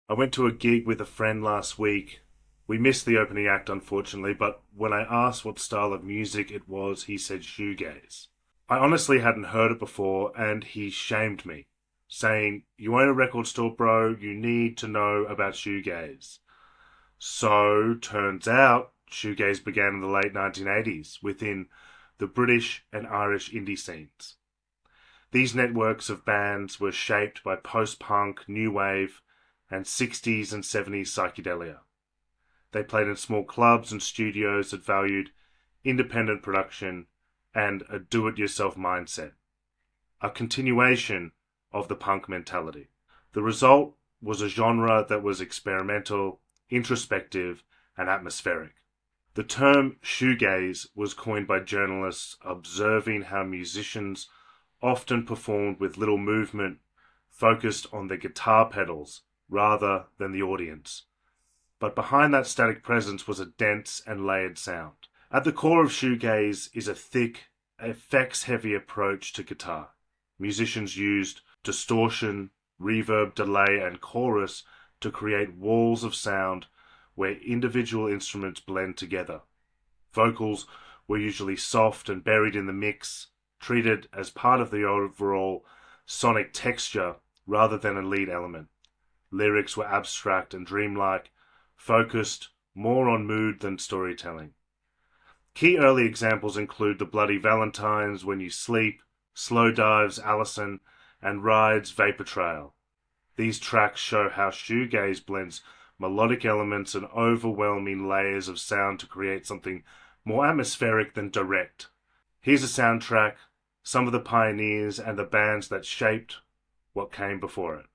I went to a gig with a friend last week. We missed the opening act, unfortunately, but when I asked what style of music it was, he said shoegaze. I honestly hadn't heard it before, and he shamed me, saying, "You own a record store, bro, you need to know about shoegaze." So, turns out, shoegaze began in the late 1980s within the British and Irish indie scenes. These networks of bands were shaped by post-punk, new wave, and 60s and 70s psychedelia. They played in small clubs and studios that valued independent production and a do-it-yourself mindset, a continuation of the punk mentality. The result was a genre that was experimental, introspective, and atmospheric. The term shoegaze was coined by journalists observing how musicians often performed with little movement, focused on their guitar pedals rather than the audience. But behind that static presence was a dense and layered sound. At the core of shoegaze is a thick, effects-heavy approach to guitar. Musicians used distortion, reverb, delay, and chorus to create walls of sound where individual instruments blend together. Vocals were usually soft and buried in the mix, treated as part of the overall sonic texture rather than a lead element. Lyrics were abstract and dreamlike, focused more on mood than storytelling. Key early examples include The Bloody Valentines, When You Sleep, Slow Dives, Allison, and Ride's Vapor Trail. These tracks show how shoegaze blends melodic elements and overwhelming layers of sound to create something more atmospheric than direct. Here's a soundtrack, some of the pioneers and the bands that shaped what came before it.